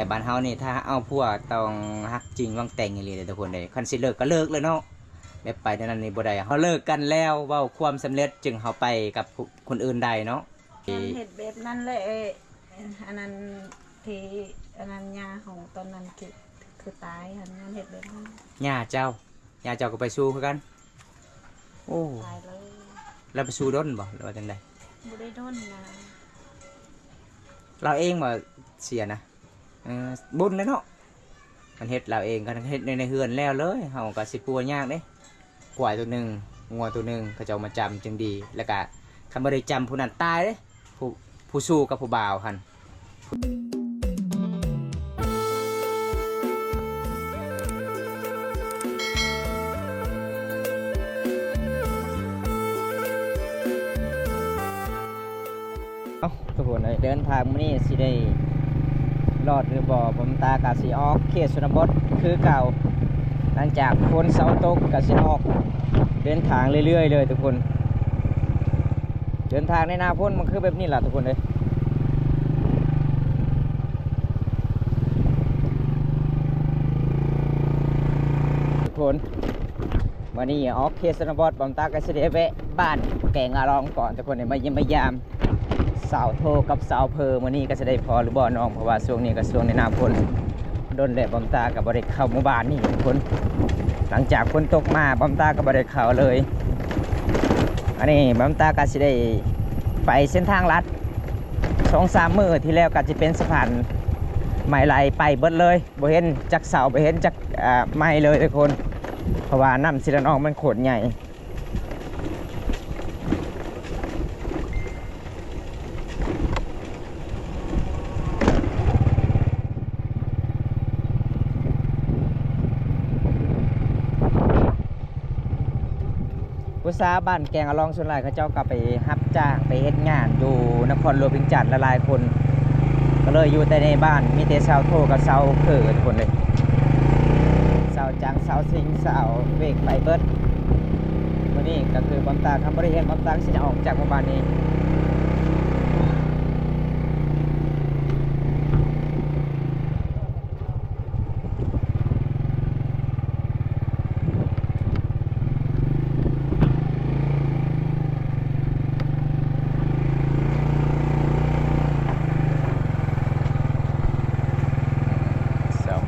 แต่บ้านเฮานี่ถ้าเอาพวกต้องฮักจริงวางแต่งอย่างนี้เลยทุกคนเลยคันสิเลิกก็เลิกเลยเนาะแบบไปนั้นนี่บ่ได้เขาเลิกกันแล้วเว้าความสำเร็จจึงเขาไปกับคนอื่นได้เนาะมันเห็ดแบบนั้นเลยอันนั้นที่อันนั้นยาของตอนนั้นคือตายอันนั้นเห็ดแบบนั้นย่าเจ้ก็ไปสู้คือกันโอ้ตายเลยแล้วไปสู้ด้นบ่หรือว่าจังไดบ่ได้ด้นนะเราเองมาเสียนะบุญเลยเนาะมันเฮ็ดเราเองกันเฮ็ดในเฮือนแล้วเลยเฮาก็สิปัวยากเด้กวายตัวหนึ่งงัวตัวหนึ่งเขาจะเอามาจำจึงดีแล้วก็คำบ่ได้จำผู้นั้นตายเด้ผู้สู้กับผู้บ่าวหั่นทุกคนเดินทางมื้อนี้สิได้รอดหรือบ่ผมตากะสิออกเขตชนบทคือเก่าหลังจากฝนเสาตกกะสิออกเดินทางเรื่อยๆเลยทุกคนเดินทางในหน้าฝนมันคือแบบนี้แหละทุกคนเลยทุกคนวันนี้ออกเขตชนบทผมตากะสิได้แวะบ้านแกงอาลองก่อนทุกคนมาเยี่ยมมายามสาวโทกับสาวเพอมื้อนี้ก็จะได้พอหรือบ่น้องเพราะว่าช่วงนี้ก็ช่วงในหน้าฝนโดนแดดบอมตากับบริเข้าหมู่บ้านนี่ทุกคนหลังจากฝนตกมาบอมตากับบริเข้าเลยอันนี้บอมตาก็จะได้ไปเส้นทางลัด2-3 มื้อที่แล้วก็จะเป็นสะพานไม้ไหลไปเบิดเลยบ่เห็นจักเสาบ่เห็นจักไม้เลยทุกคนเพราะว่าน้ำสิระนองมันโขดใหญ่ผู้สาวบ้านแกงอลองส่วนหลายเขาเจ้าก็ไปรับจ้างไปเฮ็ดงานอยู่นครหลวงพิงจันทร์หลายๆคนก็เลยอยู่แต่ในบ้านมีแต่สาวโทกับสาวเขินคนเลยสาวจังสาวสิงสาวเวกไปเบิดวันนี้ก็คือบอมตาทำบริเวณบอมตาสิจะออกจากหมู่บ้านนี้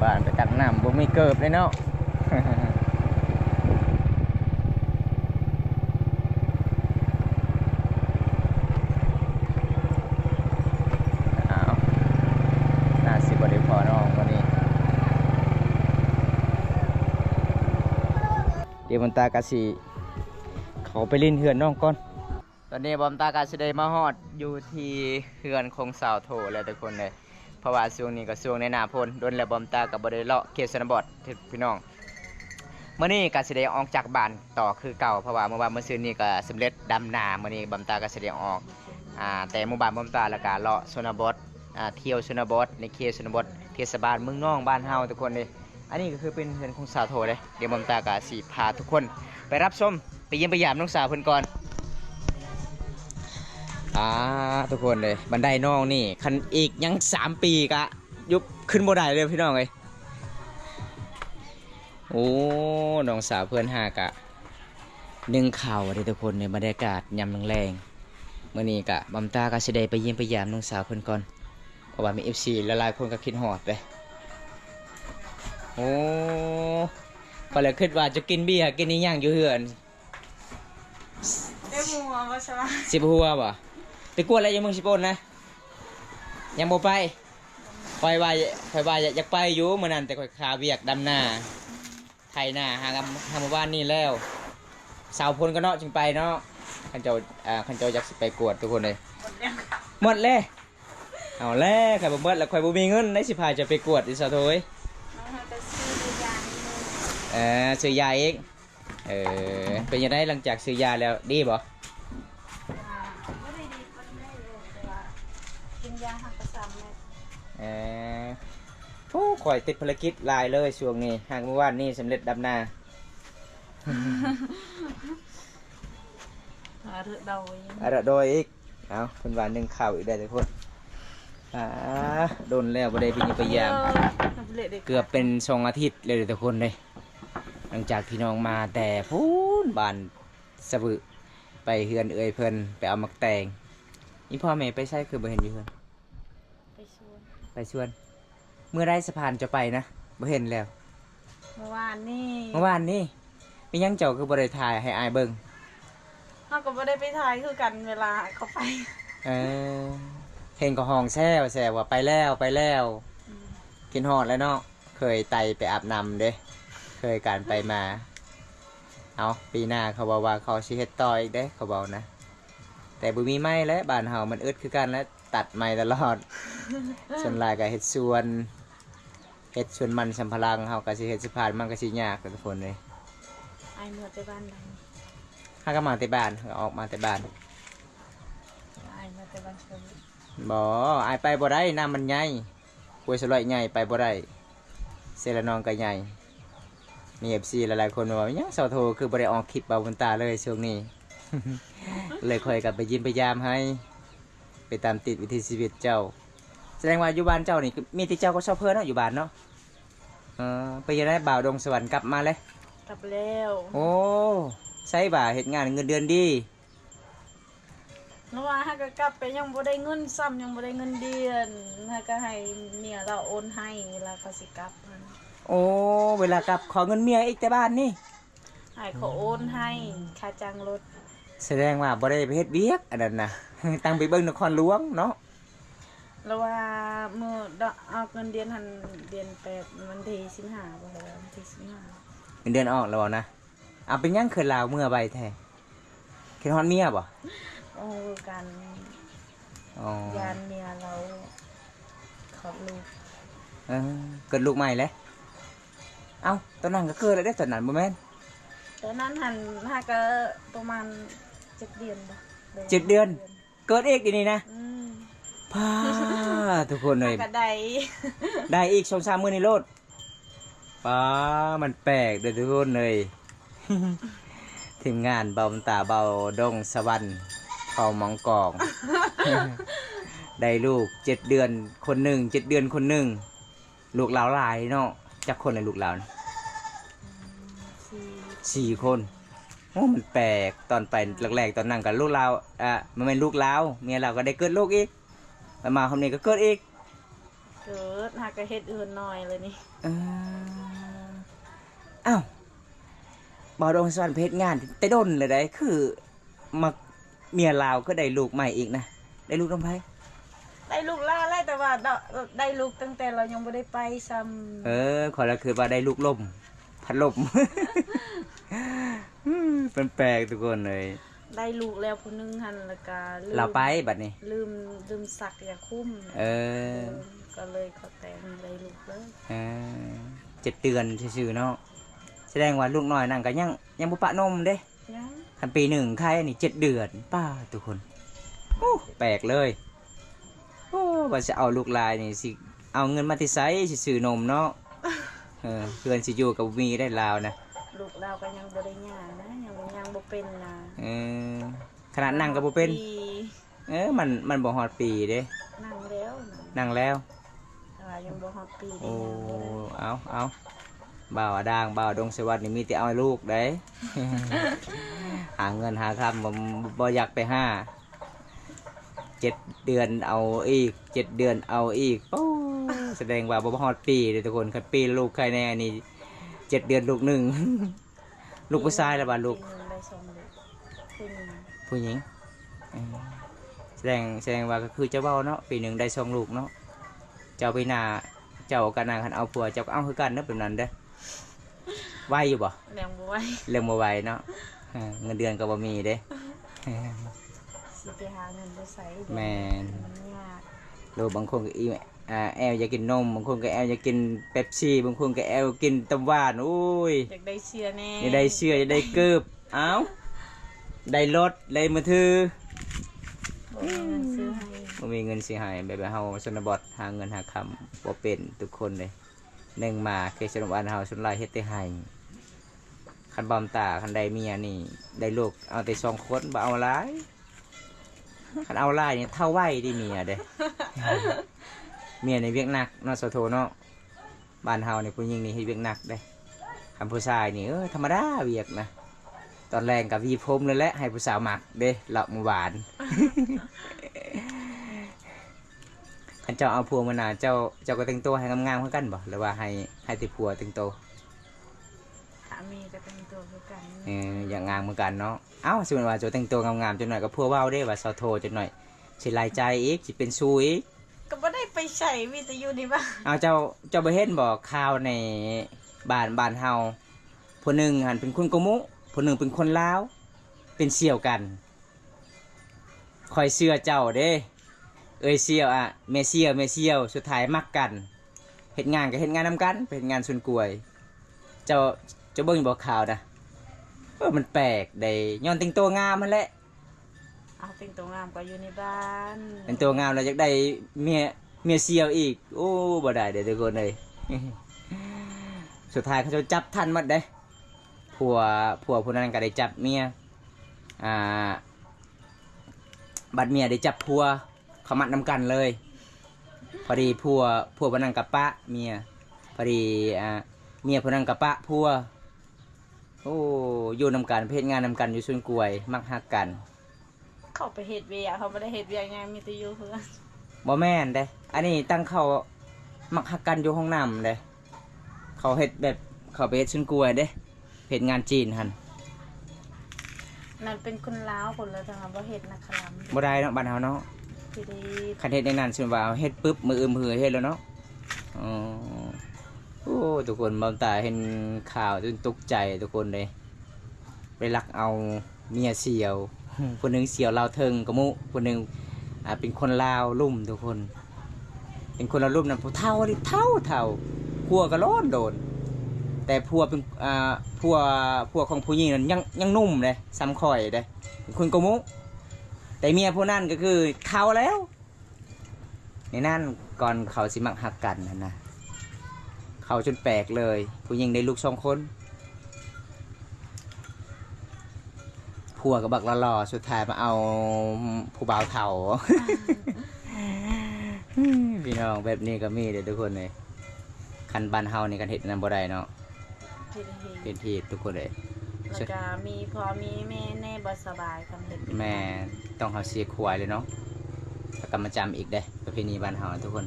บ้านไปตักน้ำบ่มีเกิบเลยเนาะ น่าสิบ่ได้พอน้องวันนี้เดี๋ยวบอมตากะสิเขาไปลิ้นเฮือนน้องก่อนตอนนี้บอมตากะสิได้มาฮอดอยู่ที่เฮือนของสาวโถแล้วทุกคนเลยเพราะว่าช่วงนี้ก็ช่วงในหน้าฝนโดนแล้วบอมตากับบริเลาะเขตชนบทพี่น้องเมื่อนี้ก็แสดงออกจากบ้านต่อคือเก่าเพราะว่าเมื่อวานเมื่อคืนนี้ก็สำเร็จดำนาเมื่อนี้บอมตาก็แสดงออกแต่หมู่บ้านบอมตาแล้วก็เลาะชนบทเที่ยวชนบทในเขตชนบทเทศบาลเมืองน้องบ้านเฮาทุกคนเลยอันนี้ก็คือเป็นเรือนของสาวโถเลยเดี๋ยวบอมตาก็สิพาทุกคนไปรับชมไปเยี่ยมไปยามน้องสาวเพิ่นก่อนทุกคนเลยบันไดน้องนี่คันอีกยัง3 ปีกะยุบขึ้นบ่ได้เลยพี่น้องเลยโอ้น้องสาวเพื่อนหากะนึ่งข่าวเลยทุกคนในบรรยากาศยามแรงเมื่อนี้กะบำตาก็แสดงไปเยี่ยมไปยามน้องสาวเพื่อนก่อนเพราะว่ามี FC หลายๆคนก็คิดฮอดเลยโอ้ก็เลยคิดว่าจะกินเบียร์กินนี่ย่างอยู่เฮือนได้หัวบ่ใช่ป่ะสิบหัวบ่ไปกวนอะไรยังมึงสิปนนะยังบ่ไปคอยว่าอยากไปอยู่เมื่อนั้นแต่คอยขาเบียกดำหน้าไทยหน้าหางหมู่บ้านนี่แล้วสาวพลก็เนาะจึงไปเนาะขันเจ้าอยากไปกวดทุกคนเลยหมดเลยเอาแล้วใครบ่หมดแล้วคอยบ่มีเงินในสิพาจะไปกวดอีสาวโถยซื้อยาเองเป็นยังไงหลังจากซื้อยาแล้วดีบ่กินยาหักประสาทโอ้ข่อยติดภารกิจลายเลยช่วงนี้หากเมื่อวานนี้สำเร็จดำนาระโดยโดยอีกเอาคนวานหนึ่งข่าวอีกได้ทุกคน อ่าโดนแล้วบ่ได้ไปยิงไปยามเกือบเป็น2 อาทิตย์เลยทุกคนเลยหลังจากที่น้องมาแต่พูนบ้านสะบึไปเฮือนเอ่ยเพิ่นไปเอามักแตงนี่พ่อแม่ไปใช้คือบ่เห็นอยู่เพิ่น ไปชวนเมื่อได้สะพานจะไปนะบ่เห็นแล้ว เมื่อวานนี่ เมื่อวานนี่มียังเจ้าคือบ่ได้ถ่ายให้อายเบิ่ง เขาก็ไม่ได้ไปถ่ายคือกันเวลาเขาไป เออเห็นก็ห้องแซวว่าไปแล้วไปแล้ว กินฮอดแล้วเนาะเคยไต่ไปอาบน้ำเด้เคยการไปมาเอาปีหน้าเขาบอกว่าเขาสิเฮ็ดต่ออีกเด้เขาบอกนะ แต่บ่มีไม้แล้วบ้านเฮามันอึดคือกันแล้วตัดไม้ตลอด ส่วนหลายก็เฮ็ดสวนมันสำปะหลังเฮาก็สิเฮ็ดสะพานมันก็สิยากทุกคนเลย ไอเมื่อแต่บ้านใด ถ้าก็มาแต่บ้านก็ออกมาแต่บ้าน ไอเมื่อแต่บ้านเชิง บ่อายไปบ่ได้น้ำมันใหญ่กล้วยสลอยใหญ่ไปบ่ได้เซละนองก็ใหญ่มี FC หลายๆคนว่าหยังเสาโทคือบ่ได้ออกคลิปเบาบนตาเลยช่วงนี้ เลยค่อยกลับไปยิ้มพยายามให้ไปตามติดวิถีชีวิตเจ้า แสดงว่าอยู่บ้านเจ้านี่มีที่เจ้าก็ชอบเพิ่นเนาะอยู่บ้านเนาะไปยังได้บ่าวดงสวรรค์กลับมาเลย กลับแล้ว โอ้ใช่บ่าเฮ็ดงานเงินเดือนดี เมื่อวานฮะก็กลับไปยังบ่ได้เงินซ้ำยังบ่ได้เงินเดือนฮะก็ให้เมียเราโอนให้เวลาเขาสิกลับมัน โอ้เวลากลับขอเงินเมียอีกแต่บ้านนี่ ให้เขาโอนให้ค่าจ้างรถ แสดงว่าบ่ได้ไปเฮ็ดเวียกอันนั้นนะ ตั้งไปเบิ่งนครหลวงเนาะ แล้วว่าเมื่อเอาเงินเดือนหันเดือน8วันที่15บ่แล้ววันที่15 เงินเดือนออกแล้วบ่นะเอาเป็นหยังเคยลาวเมื่อใบแท้คิดฮอดเมียบ่ โอ้กัน อ๋อย านเมียเราขอบลูก เออเกิดลูกใหม่แล้วเอ้าตอนนั้นก็เกิดแล้วได้ตอนนั้นบ่แม่น ตอนนั้นหันฮะก็ประมาณ7 เดือนบ่ 7 เดือน เกิดอีกอีนี่นะ อืม พาทุกคนเลย ก็ได้ ได้อีก2-3มื้อในโลดป้ามันแปลกเด้อทุกคนเลย ทีมงานเบาตาเบาดงสวรรค์เข้าหมองกอง ได้ลูก7 เดือนคนหนึ่ง7 เดือนคนหนึ่งลูกหลาวหลายเนาะจักคนเลยลูกหลาวนี่ 4 คนโอ้มันแปลกตอนไปแรกๆตอนนั่งกับลูกเรามันเป็นลูกเราเมียเราก็ได้เกิดลูกอีกแล้วมาคนนี้ก็เกิดอีก เกิดหากระเฮ็ดอื่นหน่อยเลยนี่ เอออ้าวบ่าวดงสวรรค์เพชรงานแต่ดนเลยได้คือมาเมียลาวก็ได้ลูกใหม่อีกนะได้ลูกน้ำไผ่ ได้ลูกล่าไล่แต่ว่าได้ลูกตั้งแต่เรายังไม่ได้ไปซ้ำ ขอละคือว่าได้ลูกลมพัดลม เป็นแปลกทุกคนเลย ได้ลูกแล้วคนนึงหันแล้วก็ลืม เราไปบัดนี้ ลืมสักยาคุ้ม ก็เลยเขาแต่งได้ลูกเลย 7 เดือนซื่อๆเนาะแสดงว่าลูกน้อยนั่นก็ยังบ่ปะนมเด้ ยัง คันปีหนึ่งใครนี่7 เดือนป้าทุกคนโอ้แปลกเลยโอ้ว่าจะเอาลูกลายนี่สิเอาเงินมาที่ไสสิซื้อนมเนาะเพื่อนสิอยู่กับมีได้ลาวนะ ลูกเราก็ยังบ่ได้ย่างนะยังบ่เป็นนะ ขนาดนั่งก็บ่เป็น ปี มันบ่ฮอดปีเด้ นั่งแล้วนะ นั่งแล้ว แต่ว่ายังบ่ฮอดปีได้ โอ้ ย่างบ่ได้ เอาบ่าวด่างบ่าวดงสวัสดิ์นี่มีแต่เอาลูกได้ หาเงินหาคำบ่อยากไปหา7 เดือนเอาอีก7 เดือนเอาอีกโอ้แสดงว่าบ่ฮอดปีเลยทุกคนคันปีลูกใครแน่นี่7 เดือนลูกหนึ่ง ลูกผู้ชายแล้วบ่ลูก ปีหนึ่งได้สองลูกผู้หญิง ผู้หญิงแสดงว่าก็คือเจ้าเบ้าเนาะปีหนึ่งได้2 ลูกเนาะเจ้าปีหน้าเจ้ากันนางคันเอาผัวเจ้าก็เอาคือกันเนาะแบบนั้นเด้อไหวอยู่บ่ แรงบ่ไหว เรื่องบ่ไหวเนาะเงินเดือนก็บ่มีเด้ สิไปหาเงินไปใส่ แม่น มันยาก ลูกบางคนก็แอลอยากกินนมบางคนก็แอลอยากกินเป๊ปซี่บางคนก็แอลกินตำหวานโอ้ย อยากได้เชื่อแน่ อยากได้เชื่ออยากได้เกิบเอ้าได้รถได้มือถือ บ่มีเงินซื้อให้ บ่มีเงินสิให้แบบเฮาชนบทหาเงินหาคำบ่เป็นทุกคนเลยหนึ่งมาเคยชนบทเฮาส่วนหลายเฮ็ดแต่ให้คันบอมตาคันได้เมียนี่ได้ลูกเอาแต่2 คนบ่เอาหลายคันเอาหลายนี่เท่าไหวดิเมียเด้ เมียในเวียกหนักเนาะสาวโทเนาะบ้านเฮานี่ผู้หญิงนี่เฮ็ดเวียกหนักเด้คำผู้ชายนี่ธรรมดาเวียกนะตอนแรงกับวีผมเลยแหละให้ผู้สาวหมักเด้เหลับมือหวาน คันเจ้าเอาผัวมาน่ะเจ้าก็แต่งตัวให้งามๆเหมือนกันบ่หรือว่าให้ติผัวแต่งตัว สามีก็แต่งตัวคือกัน อย่างงามเหมือนกันเนาะเอ้าสิมันว่าเจ้าแต่งตัวงามๆจังหน่อยก็ผัวเว้าเด้ว่าสาวโทจังหน่อยสิหลายใจอีกสิเป็นชู้อีก ก็บ่ได้ไปใช้มีแต่อยู่ในบ้าน เอาเจ้าไปเห็นบอกข่าวในบ้านเฮาผู้หนึ่งหันเป็นคนกะมุผู้หนึ่งเป็นคนลาวเป็นเสี่ยวกันคอยเชื่อเจ้าเด้เอ้ยเสี่ยวอ่ะแม่เสี่ยวสุดท้ายมักกันเฮ็ดงานก็เฮ็ดงานนำกันเป็นงานส่วนกล้วยเจ้าเบิ่งบอกข่าวนะมันแปลกได้ย้อนแต่งตัวงามมันแหละ แต่งตัวงามก็อยู่ในบ้าน แต่งตัวงามแล้วอยากได้เมียเสี่ยวอีกโอ้บ่ได้เด้อทุกคนเลย สุดท้ายเขาจะจับทันหมดเด้ผัวผู้นั้นก็ได้จับเมียบัดเมียได้จับผัวเขามัดนำกันเลยพอดีผัวผู้นั้นกับปะเมียพอดีเมียผู้นั้นกับปะผัวโอ้อยู่นำกันเพศงานนำกันอยู่ส่วนกล้วยมักฮักกันเขาไปเฮ็ดเวียเขาบ่ได้เฮ็ดเวียไงมีแต่อยู่เพื่อน บ่แม่นเด้อันนี้ตั้งเขามักฮักกันอยู่ห้องน้ำเด้เขาเฮ็ดแบบเขาไปเฮ็ดส่วนกล้วยเด้เฮ็ดงานจีนหั่น นั่นเป็นคนลาวคนละทางบ่เฮ็ดนะครับ บ่ได้เนาะบ้านเฮาเนาะ ที่ได้ คันเฮ็ดในนั้นสิว่าเฮ็ดปึ๊บมือมือเฮ็ดแล้วเนาะอ๋อโอ้ทุกคนบางตาเห็นข่าวจนตกใจทุกคนเลยไปลักเอาเมียเสี่ยว คนหนึงเสี่ยวลาวเทิงกะมุคนหนึงเป็นคนลาวลุ่มทุกคน เป็นคนลาวลุ่มนั่นผู้เฒ่าดิเฒ่าผัวก็ร้อนโดนแต่ผัวเป็นผัวของผู้หญิงนั้นยังนุ่มเลยซ้ำข่อยเลยเป็นคนกะมุแต่เมียผู้นั้นก็คือเฒ่าแล้วในนั่นก่อนเขาสิมักหักกันนะเขาจนแปลกเลยผู้หญิงได้ลูก2 คนผัวกับบักละลอสุดท้ายมาเอาผู้บ่าวเฒ่า พี่น้องแบบนี้ก็มีเด้อทุกคนเลยคันบ้านเฮานี่กันเฮ็ดนั่นบ่ได้เนาะ ที่ได้เฮ็ด เป็นที่ทุกคนเลย แล้วก็มีพ่อมีแม่แน่บ่สบายคันเฮ็ด แม่ต้องเฮาเสียควายเลยเนาะแล้วก็มาจำอีกเด้ประเพณีบ้านเฮาทุกคน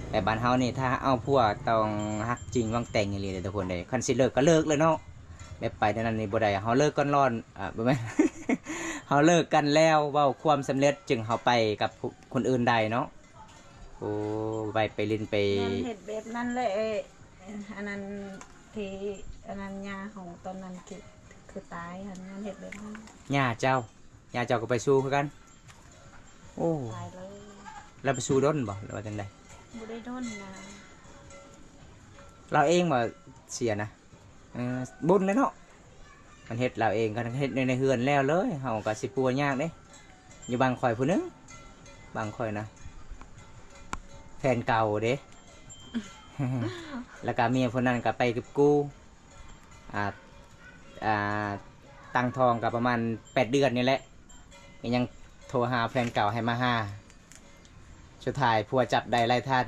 แต่บ้านเฮานี่ถ้าเอาผัวต้องฮักจริงวังแต่งอย่างนี้เลยทุกคนเลยคันสิเลิกก็เลิกเลยเนาะแบบไปนั่นนี่บ่ได้เฮาเลิกก่อนร้อนบ่แม่น เฮาเลิกกันแล้วเว้าความสำเร็จจึงเฮาไปกับคนอื่นได้เนาะโอ้ไปลินไป นั่นเฮ็ดแบบนั้นเลยอันนั้นที่อันนั้นยาของตอนนั้นคือตายหั่นนั่นเฮ็ดแบบนั้น ย่าเจ้าก็ไปสู้คือกันโอ้ ตายเลย แล้วไปสู้ด้นบ่หรือว่าจังได บ่ได้โดนนะ เราเองบ่เสียนะบุญเลยเนาะมันเฮ็ดเราเองก็เฮ็ดในเฮือนแล้วเลยเฮาก็สิปัวยากเด้อยู่บางข่อยผู้นึงบางข่อยนะแฟนเก่าเด้ แล้วก็เมียผู้นั้นก็ไปกับกูตั้งท้องกับประมาณ8 เดือนนี่แหละยังโทรหาแฟนเก่าให้มาหาสุดท้ายผัวจับได้ไล่ทัน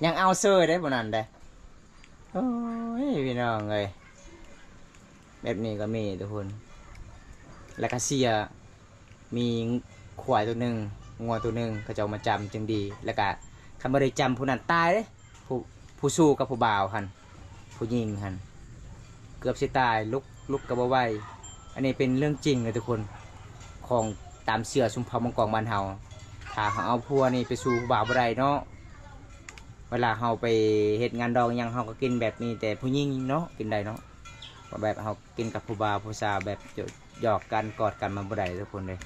ยังเอาเซอร์ได้บ่นั้นเด้โอ้ยพี่น้องเอ้ยแบบนี้ก็มีทุกคนแล้วก็เสียมีควายตัวหนึ่งงัวตัวหนึ่งเขาจะเอามาจำจึงดีแล้วก็คำบ่ได้จำผู้นั้นตายเลยผู้สู้กับผู้บ่าวหันผู้ยิงหันเกือบสิตายลุกกับบ่ไหวอันนี้เป็นเรื่องจริงเลยทุกคนของตามเสือชุมเผ่ามังกรบ้านเฮาถ้าเขาเอาพัวนี่ไปสู่ผู้บ่าวบ่ได้เนาะเวลาเฮาไปเฮ็ดงานดองยังเฮาก็กินแบบนี้แต่ผู้หญิงเนาะกินได้เนาะแบบเฮากินกับผู้บ่าวผู้สาวแบบหยอกกันกอดกันมันบ่ได้ทุกคนเลย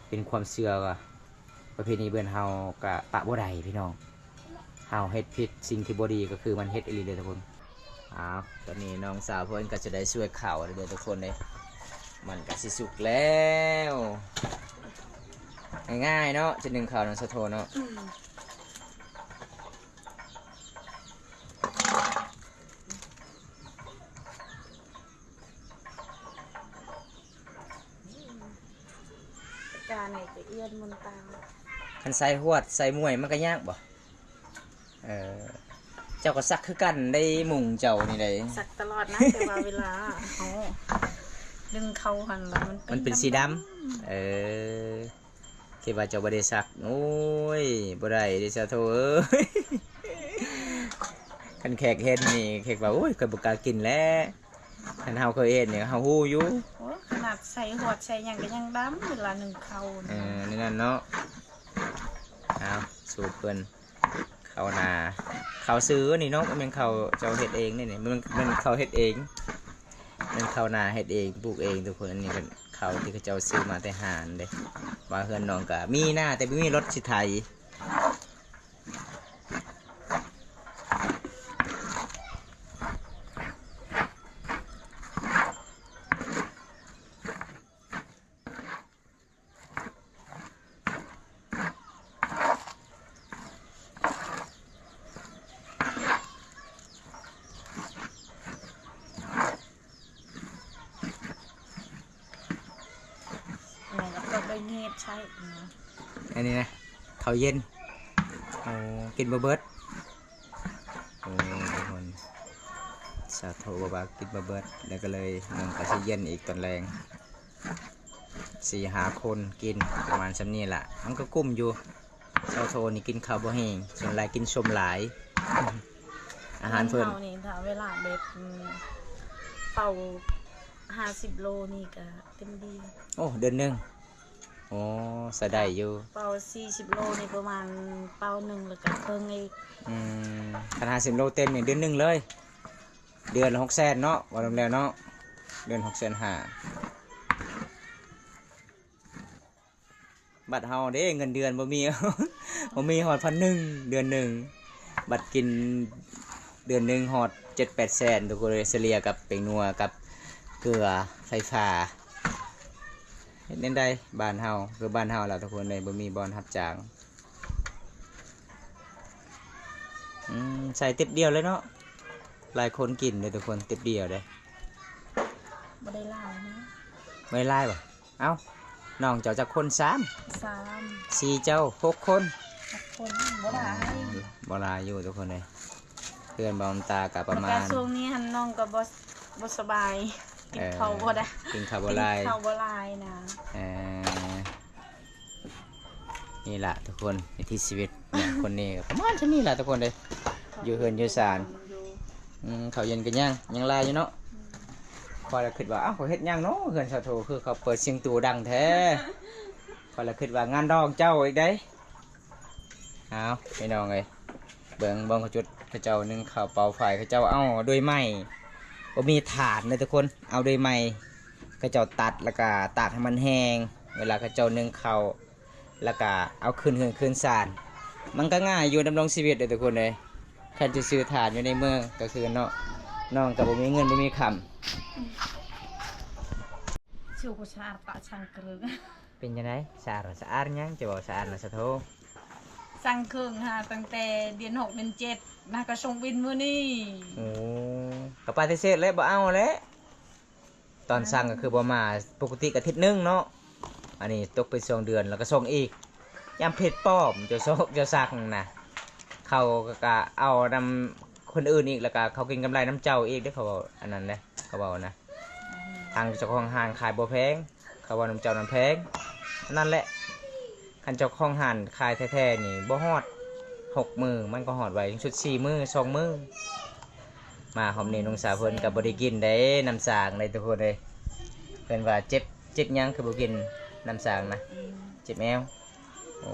เป็นความเชื่อว่าประเพณีเบิ่นเฮาก็ปะบ่ได้พี่น้องเฮาเฮ็ดผิดสิ่งที่บ่ดีก็คือมันเฮ็ดอีหลีเลยทุกคนตอนนี้น้องสาวเพิ่นก็จะได้ช่วยข่าวเด้อทุกคนเลยมันก็สิสุกแล้วง่ายๆเนาะจะนึ่งข่าวน้องสะโทเนาะการไหนจะเอียนมนตา คันใส่หวดใส่มวยมันก็ยากบ่เจ้าก็ซักคือกันได้หมุ่งเจ้านี่ได้ สักตลอดนะแต่ว่าเวลาเขาดึงเขาหันแล้วมันเป็นสีดำคิดว่าเจ้าบ่ได้ซักโอ้ยบ่ได้เด้ซะโธ่เอ้ย คันแขกเฮ็ดนี่แขกว่าโอ้ยเคยบ่กล้ากินแล้วคันเฮาเคยเฮ็ดนี่เฮาฮู้อยู่ขนาดใส่หวดใส่หยังก็ยังดำเวลานึ่งเขานี่นั่นเนาะเอาสูตรเพิ่นข้าวนาข้าวซื้อนี่เนาะมันข้าวเจ้าเฮ็ดเองนี่มันข้าวเฮ็ดเองมันข้าวนาเฮ็ดเองปลูกเองทุกคนอันนี้เป็นข้าวที่เขาเจ้าซื้อมาแต่หานเด้ว่าเฮือนน้องก็มีหน้าแต่บ่มีรถสิไถเงียบใช่อันนี้นะข้าวเย็นกินบะเบิดทุกคนสาธุบากินบะเบิดแล้วก็เลยน้องก็สิเย็นอีกตอนแรง4-5 คนกินประมาณสำนี้แหละมันก็กุ้มอยู่สาธุนี่กินข้าวบ่แห้งส่วนหลายกินชมหลายอาหารเพิ่นนี่ถ้าเวลาแบบเป่า50 โลนี่ก็เต็มดีโอ้เดือนนึงโอ้สะได้อยู่เป่า40 โลนี่ประมาณเป่า1แล้วก็เพิ่งอีกขนาด10 โลเต็มนี่เดือนนึงเลยเดือนละ600,000เนาะว่าแล้วเนาะเดือน650,000บัตรเฮาเด้เงินเดือนบ่มี บ่มีฮอด1,000เดือนนึงบัตรกินเดือนนึงฮอด 7-800,000ทุกคนเฉลี่ยกับเป็งนัวกับเกลือไฟฟ้าเน้นได้บ้านเฮาคือบ้านเฮาแล้วทุกคนเลยบ่มีบอลรับจ้างใส่ติบเดียวเลยเนาะหลายคนกินเลยทุกคนติบเดียวเลยบ่ได้ลายนะไม่ไล่ป่ะเอ้าน้องเจ้าจะคน4เจ้า6 คนบ่ลายอยู่ทุกคนเลยเพื่อนบอมตากับประมาณช่วงนี้หันน้องก็บ่สบายกินข้าวบ่ได้กินข้าวบ่ลายนะนี่แหละทุกคนในที่ชีวิตเนี่ยคนนี้ประมาณเท่านี้แหละทุกคนเลยอยู่เฮือนอยู่ศาลเขาเย็นกันยังลายอยู่เนาะพอเราคิดว่าเขาเฮ็ดยังเนาะเฮือนสะโทคือเขาเปิดเสียงตูดังแท้พอเราคิดว่างานดองเจ้าอีกได้เอาไม่น้องเลยเบิ่งเขาจุดเขาเจ้านึงข่าวเป่าไฟเขาเจ้าเอาโดยไม้ก็มีถาดเลยทุกคนเอาโดยไม้เขาเจ้าตัดแล้วก็ตากให้มันแห้งเวลาเขาเจ้านึ่งข้าวแล้วก็เอาคืนสารมันก็ง่ายอยู่ดำรงชีวิตเลยทุกคนเลยแค่จะซื้อถาดอยู่ในเมืองก็คือเนาะน้องกับบ่มีเงินบ่มีคำชิวกุชาปะชังกรึงเป็นยังไงสะอาดยังจะบอกสะอาดนะสะโทสั่งเครื่องตั้งแต่เดือน6 เดือน 7นะก็ส่งบินมื้อนี้โอ้ก็ปฏิเสธเลยบ่เอาแล้วตอนสั่งก็คือบ่มาปกติก็อาทิตย์นึงเนาะอันนี้ตกไป2 เดือนแล้วก็ส่งอีกยามเพชรป้อมจะสั่งนะเขาก็เอานำคนอื่นอีกแล้วก็เขากินกำไรน้ำเจ้าอีกได้เขาบอกอันนั้นเลยเขาบอกนะทางเจ้าของห้างขายบ่แพงเขาบอกน้ำเจ้าน้ำแพงนั่นแหละคันเจ้าของห้างขายแท้ๆนี่บ่ฮอด6 มื้อมันก็ฮอดไว้ชุด4 มื้อ2 มื้อมาหอมนี่น้องสาวเพิ่นก็บ่ได้กินได้น้ำสางเลยทุกคนเลยเพิ่นว่าเจ็บยังคือบ่กินน้ำสางนะเจ็บแอวโอ้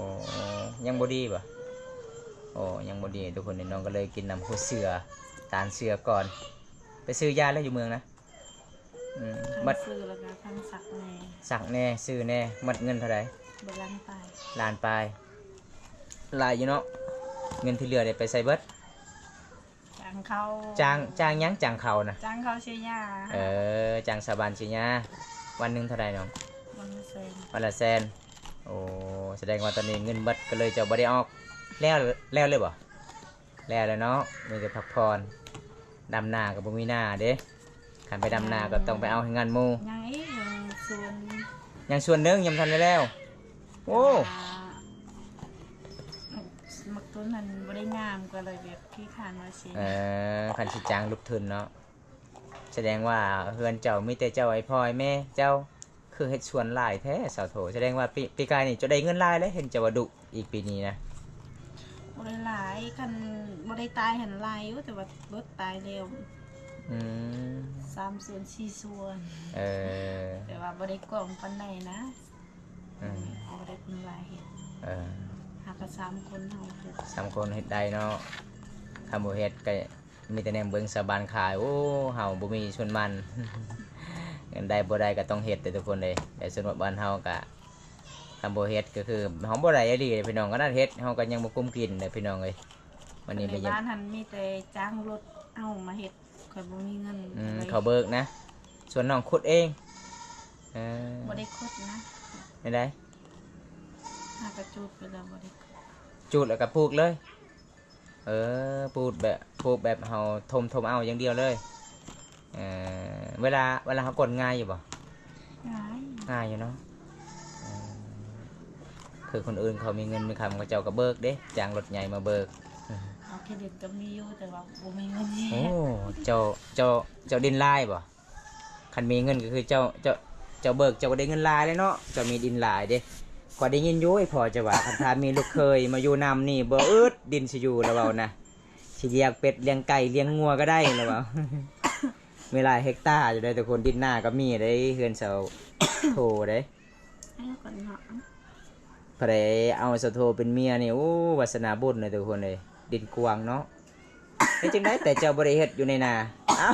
ยังบ่ดีป่ะโอ้ยังบ่ดีทุกคนน้องก็เลยกินน้ำหัวเสือตาลเสือก่อนไปซื้อยาแล้วอยู่เมืองนะมัดซื้อแล้วก็ทั้งสักแน่ซื้อแน่มัดเงินเท่าไหร่ล้านปลายลายอยู่เนาะเงินที่เหลือได้ไปใส่เบิดจ้างเขา จ้างยังจ้างเขานะจ้างเขาเชียร์จ้างสาบานเชียร์วันนึงเท่าไหร่น้องวันละ100,000โอ้แสดงว่าตอนนี้เงินเบิดก็เลยจะบ่ได้ออกแล้วเลยบ่แล้วเนาะมีแต่พักผ่อนดำนากับบ่มีหน้าเด้ขันไปดำนาก็ต้องไปเอาให้งานหมู่ยังส่วนนึงยังทันได้แล้วโอ้ นั่นบ่ได้งามก็เลยแบบขี้คร้านว่าสิ คันสิจ้างลูกทุนเนาะแสดงว่าเฮือนเจ้ามีแต่เจ้าไอ้พ่อไอ้แม่เจ้าคือเฮ็ดสวนหลายแท้สาวโถแสดงว่าปีกายนี่จะได้เงินหลายแล้วเห็นจะว่าดุอีกปีนี้นะ บ่ได้หลายคันบ่ได้ตายหันหลายอยู่แต่ว่าเบิดตายเร็ว อืม 3 ส่วน 4 ส่วน เออ แต่ว่าบ่ได้กล่องปานใดนะ อืม บ่ได้เป็นหลายเฮ็ด เออ หากะ3คนเฮาเฮ็ด สามคนเฮ็ดได้เนาะคำบ่เฮ็ดก็มีแต่แนมเบิ่งสะบานขายโอ้เฮาบ่มีชวนมัน เงินได้บ่ได้ก็ต้องเฮ็ดแต่ทุกคนเลยแต่ส่วนบ้านเฮาก็คำบ่เฮ็ดก็คือเฮาบ่ได้อีหลีพี่น้องก็นั่นเฮ็ดเฮาก็ยังบ่กุ้มกินเลยพี่น้องเอ้ยวันนี้ไป ใน ยัง บ้านหันมีแต่จ้างรถเอามาเฮ็ดข่อยบ่มีเงิน เขาเบิกนะ ส่วนน้องขุดเองบ่ได้คดนะ ไม่ได้ หากระจูดไปแล้วบ่ได้คด จูดแล้วก็ปลูกเลย ปลูกแบบเฮาทมเอาอย่างเดียวเลยเวลาเขากดง่ายอยู่บ่ ง่าย ง่ายอยู่เนาะคือคนอื่นเขามีเงินมีคำก็เจ้าก็เบิกเด้จ้างรถใหญ่มาเบิก เอาเครดิตก็มีอยู่แต่ว่าบ่มีเงิน โอ้เจ้าดินลายบ่คันมีเงินก็คือเจ้าเบิกเจ้าก็ได้เงินลายเลยเนาะเจ้ามีดินลายเด้ขอได้ยินอยู่ไอ้พอจะว่าคันถ้ามีลูกเคยมาอยู่นำนี่บ่อึดดินสิอยู่แล้วเว้านะสิเลี้ยงเป็ดเลี้ยงไก่เลี้ยงงัวก็ได้แล้วเว้า มีหลายเฮกตาร์อยู่ได้แต่คนดินหน้าก็มีได้เฮือนเสา โถได้ ให้คนเนาะ พระเอาเสาโทเป็นเมียนี่โอ้วาสนาบุญเลยทุกคนเลยดินกวางเนาะเฮ็ดจังได๋แต่เจ้าบ่ได้เฮ็ดอยู่ในนาเอ้า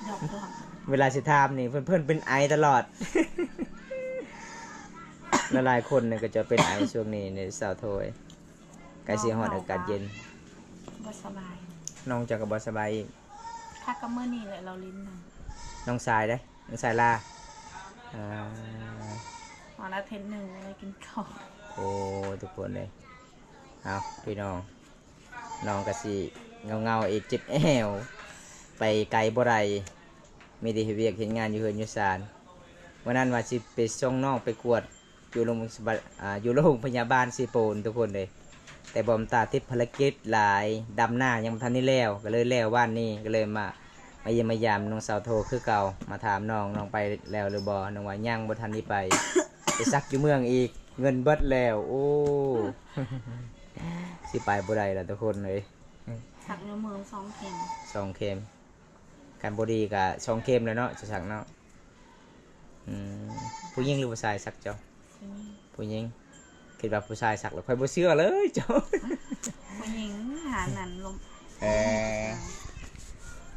ดอกดอก เวลาสิถามนี่เพิ่นเป็นไอตลอด หลายๆคนเนี่ยก็จะเป็นไอช่วงนี้ในเสาโทยใกล้สิฮอดอากาศเย็น บ่สบาย น้องจะก็บ่สบายอีก ถ้าก็มื้อนี้แหละเราลิ้นนั่น น้องสายเด้น้องสายลา หอละเทนหนึงเลยกินข้าว โอ้ทุกคนเลยเอาพี่น้องน้องก็สิเงาอีกจิบแอวไปไกลบ่ไรมีแต่เฮ็ดเวียกเห็นงานอยู่เฮือนอยู่ศาลวันนั้นว่าสิไปส่งน้องไปกวดอยู่โรงพยาบาลสิโปนทุกคนเลยแต่บอมตาติดภารกิจหลายดำหน้ายังบ่ทันได้แล้วก็เลยแล้ววันนี้ก็เลยมาเยี่ยมมายามน้องสาวโทคือเก่ามาถามน้องไปแล้วหรือบ่น้องว่ายังบ่ทันได้ไป ไปซักอยู่เมืองอีกเงินเบิดแล้วโอ้ สิไปบ่ได้แล้วทุกคนเลย สักนิ้วมือ2เข็ม 2 เข็มการบ่ดีก็2 เข็มแล้วเนาะจะสักเนาะผู้หญิงหรือผู้ชายสักเจ้าผู้หญิงคิดว่าผู้ชายสักแล้วค่อยบ่เชื่อเลยเจ้า ผู้หญิงหานั่นลม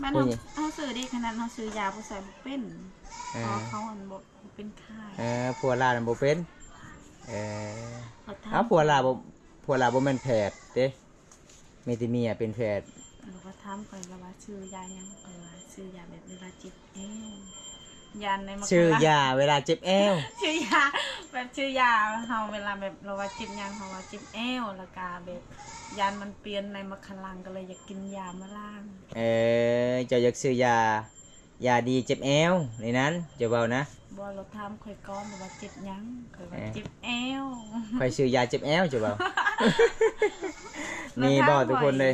บ้าน ผู้ เรา หญิง เขาซื้อดีขนาดเขาซื้อยาผู้ใส่บ่เป็นเพราะเขาอันบ่เป็นไข้ ผัวลาน่ะบ่เป็นเขาท ผัวลาบ่แม่นแพทย์เด้มีแต่เมียเป็นแพทย์ ำบอกว่าทำก่อนแล้วว่าซื้อยายังว่าซื้อยาแบบเวลาเจ็บเอวยาในมะ ชื่อยาเวลาเจ็บแอว ชื่อยาแบบชื่อยาเฮาเวลาแบบเราว่าเจ็บยังเฮาว่าเจ็บเอวแล้วก็แบบยานมันเปลี่ยนในมะขลังก็เลยอยากกินยามาล้าง เจ้าอยากซื้อยาดีเจ็บแอวในนั้นเจ้าเบานะ บ่เราทำค่อยก้อนแต่ว่าเจ็บยังค่อยว่าเจ็บเอว คอยซื้อยาเจ็บแอวเจ้าเบา มีบ่ทุกคนเลย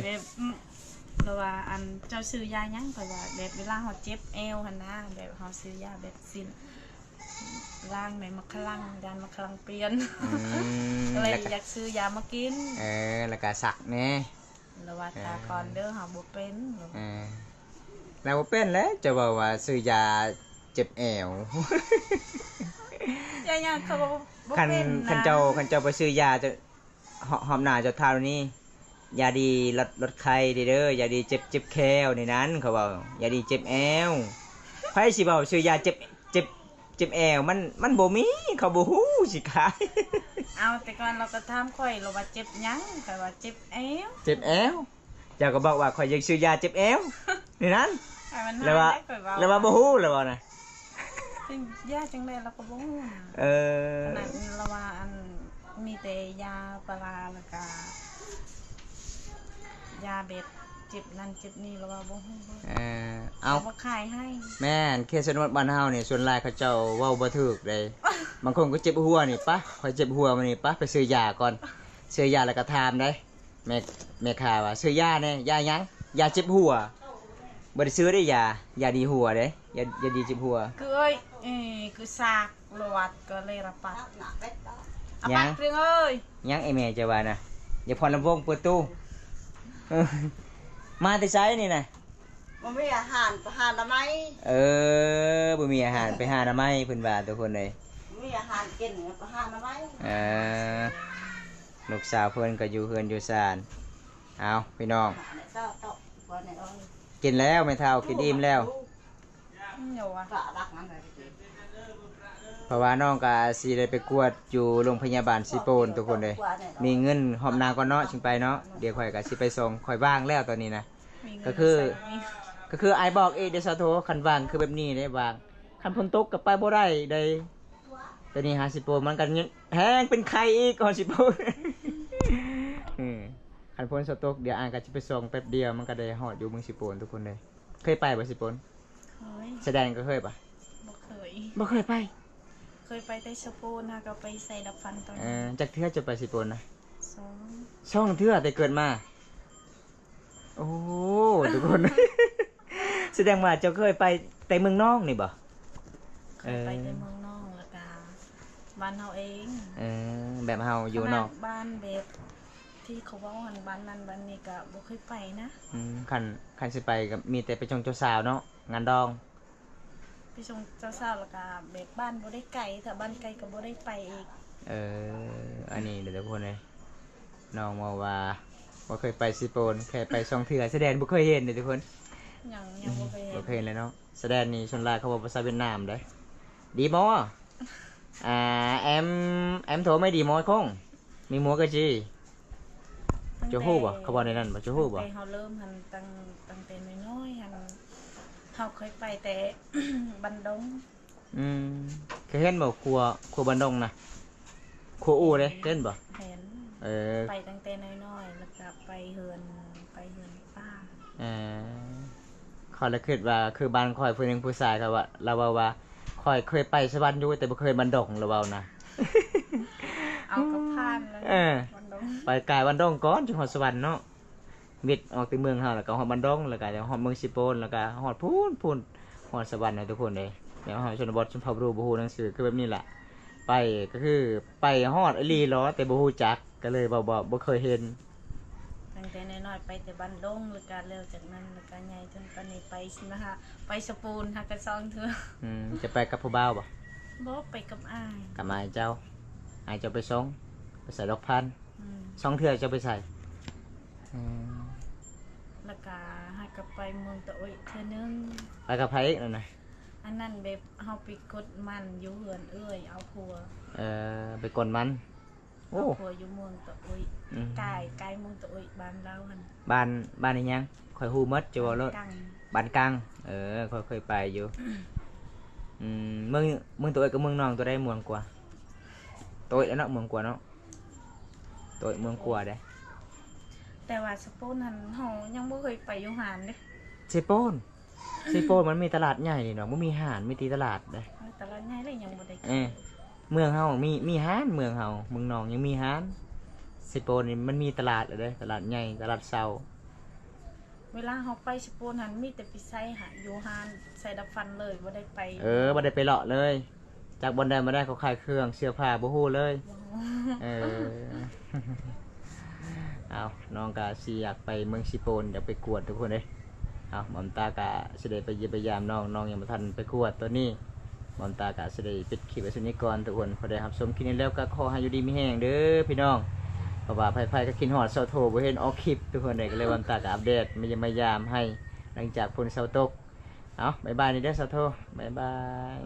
เราว่าอันเจ้าซื้อยายังค่อยว่าแบบเวลาเฮาเจ็บเอวหั่นนะแบบเฮาซื้อยาแบบสิ้นล้างในมะขลังยานมะขลังเปลี่ยนก็เลยอยากซื้อยามากิน แล้วก็สักแน่ แล้วว่าตาก่อนเด้อเฮาบ่เป็น แล้วบ่เป็นแล้วเจ้าบอกว่าซื้อยาเจ็บแอว ยายังเขาบ่ คัน เป็นนะ คันเจ้าไปซื้อยาจะหอมหน้าเจ้าทาวนี้ยาดีลดไข้เด้อยาดีเจ็บแควในนั้นเขาบอกยาดีเจ็บแอวไผสิเว้าซื้อยาเจ็บแอวมันบ่มีเขาบ่ฮู้สิขาย เอาแต่ก่อนเราก็ถามข่อยเราว่าเจ็บยังข่อยว่าเจ็บเอว เจ็บแอวเจ้าก็บอกว่าข่อยอยากซื้อยาเจ็บแอวในนั้น ให้มัน แล้วว่า หายได้ข่อยว่า แล้วว่าบ่ฮู้แล้วว่านะ เป็นยาจังได๋เราก็บ่ฮู้นะ ขนาดเราว่าอันมีแต่ยาปลาแล้วก็ยาแบบเจ็บนั่นเจ็บนี่แล้วว่าบ่ฮู้ เอา บ่ขายให้ แม่นเคสนวดบ้านเฮานี่ส่วนหลายเขาเจ้าเว้าบ่ถูกเลย บางคนก็เจ็บหัวนี่ปะข่อยเจ็บหัวมานี่ปะไปซื้อยาก่อน ซื้อยาแล้วก็ถามได้แม่ค้าว่าซื้อยาแน่ยาหยังยาเจ็บหัวบ่ได้ซื้อได้ยาดีหัวเด้ยาดีเจ็บหัว cứ ơi cứ sạc loạt có lê là bát à Nhá. bát riêng ơi ยังไอ้แม่จะว่านะอย่าพรลำวงเปิดตู้ มาแต่ไซนี่นะ มันไม่อาหารอาหารทำไม บ่มีอาหารไปหาหน่อไม้เพิ่นว่าทุกคนเลย ไม่อาหารกินอาหารทำไม เออลูกสาวเพิ่นก็อยู่เฮือนอยู่ศาลเอาพี่น้อง เจ้าตกวันไหนเอ้ย กินแล้วไม่เท่ากินอิ่มแล้ว nhiều à กะรักนั่นเลย เพราะว่าน้องก็สิได้ไปกวดอยู่โรงพยาบาลสิโปนทุกคนเลยมีเงินหอมนางก่อนเนาะจึงไปเนาะเดี๋ยวข่อยก็สิไปส่งข่อยว่างแล้วตอนนี้นะ mình Cái người cứ- xài đi. ก็คือไอ้บอกเองเดี๋ยวสาโทคันว่างคือแบบนี้ได้ว่างคันพ้นตกกับไปบ่ได้ได้แต่นี่หาสิโปนมันกันแห้งเป็นไข่อีกก่อนสิโปน คันพ้นสตกเดี๋ยวอ่านก็จะไปส่งแป๊บเดียวมันก็ได้หอดอยู่เมืองสิโปนทุกคนเลยเคยไปบ่สิโปน Khơi, แสดงก็เคยปะ bốc khơi บ่เคยไป khơi bay tay sơ pô ha có bay xài đập phần tao จากเทื่อจะไปสิโปนนะ xuống ช่องเทื่อแต่เกิดมาโอ้ทุกคน แสดงว่าเจ้าเคยไปแต่เมืองนอกนี่บ่ khơi bay tay mương non là cả ban hậu ấy แบบเฮาอยู่นอก ban bếpที่เขาว่าหันบ้านนั้นบ้านนี้ก็บ่เคยไปนะ คันสิไปก็มีแต่ไปชงเจ้าสาวเนาะงานดอง ไปชมเจ้าสาวแล้วก็แบบบ้านบ่ได้ไกลถ้าบ้านไกลก็บ่ได้ไปอีก อันนี้เดี๋ยวทุกคนเลยน้องมาว่าเคยไปสิโปนแค่ไปช่องเทื่อแสดงบ่เคยเห็นเลยทุกคน ยังบ่เคยเห็ บ่ น เคยเห็นเลยเนาะแสดงนี่ชนลายเขาบอกภาษาเวียดนามได้ดีมอem thổ mấy đi môi không mi mua cái gì จะฮู้บ่เขาบอกในนั้นบ่จะฮู้บ่ ตั้งแต่เฮาเริ่มหันตั้งแต่น้อยๆหันเฮาเคยไปแต่ บันดง เคยเห็นบ่ครัวบันดงนะครัวอู่เด้เห็นบ่ เห็น ไปตั้งแต่น้อยๆแล้วก็ไปเฮือนป้า ข้อยละคิดว่าคือบ้านข้อยผู้หนึงผู้ชายเขาว่าเราเว้าว่าข้อยเคยไปสวรรค์อยู่แต่บ่เคยบันดงเราเว้านะ เอากระพานแล้ว บันดง ไปกายบันดงก่อนจังฮอดสวรรค์เนาะมิดออกจากเมืองเฮาแล้วก็ฮอดบันดงแล้วก็ฮอดเมืองสิโปนแล้วก็ฮอดพูนฮอดสวรรค์นะทุกคนเด้เดี๋ยวเฮาชนบทชนเผ่าบ่รู้บ่ฮู้หนังสือคือแบบนี้แหละไปก็คือไปฮอดอีหลีล้อแต่บ่ฮู้จักก็เลยบ่เคยเห็น ตั้งแต่น้อยๆไปแต่บันดงแล้วก็เร็วจากนั้นแล้วก็ใหญ่จนตอนนี้ไปนะคะไปสปูนหากระซองเถอะ จะไปกับผู้บ่าวบ่ บ่ไปกับอ้าย กับอายเจ้าไปส่งไปใส่ดอกพัน อืม สองเทื่อจะไปใส่อืม แล้วก็หากลับไปเมืองตะโอยเทื่อนึง ไปกับไผอีกนั่นน่ะ อันนั้นแบบเฮาไปกดมันอยู่เฮือนเอ้ยเอาผัว ไปกดมันโอ้ เอาผัวอยู่เมืองตะโอย อืม ไกลเมืองตะโอยบ้านเราหั่น บ้านนี่ยังข่อยฮู้หมดจะว่าเลย กัง บ้านกลางข่อยเคยไปอยู่เมืองตัวเอกกับเมืองนองตัวได้เมืองกว่าตัวเอกแล้วเนาะเมืองกว่าเนาะตัวเอกเมืองกว่าเด้ แต่ว่าสปูนหันเฮายังบ่เคยไปอยู่หานเด้ เซโปนมันมีตลาดใหญ่นี่เนาะบ่มีห้านมีตีตลาดเด้ ตลาดใหญ่เลยยังบ่ได้ เมืองเฮามีห้านเมืองเฮาเมืองนองยังมีห้านเซโปนนี่มันมีตลาดเด้ตลาดใหญ่ตลาดเซา เวลาเฮาไปสปูนหันมีแต่ไปใส่หาอยู่หานใส่ดับฟันเลยบ่ได้ไป บ่ได้ไปเลาะเลย จากบนใดมาได้เขาขายเครื่องเสื้อผ้าบ่ฮู้เลย เออ เอาน้องกะสิอยากไปเมืองสิโปนอยากไปกวดทุกคนเลยเอาหมอมตากะสิได้ไปเยี่ยมไปยามน้องยังบ่ทันไปกวดตัวนี้หมอมตากะสิได้ปิดคลิปไว้ซุนี้ก่อนทุกคนพอได้รับชมคลิปนี้แล้วก็ขอให้อยู่ดีมีแรงเด้อพี่น้องเพราะว่าไผๆก็กินฮอดเซาโทบ่เห็นออกคลิปทุกคนเลยก็เลยหมอมตากะอัปเดตมาเยี่ยมมายามให้หลังจากฝนเซาตกเอาบ๊ายบายนี่เด้อเซาโทบ๊ายบาย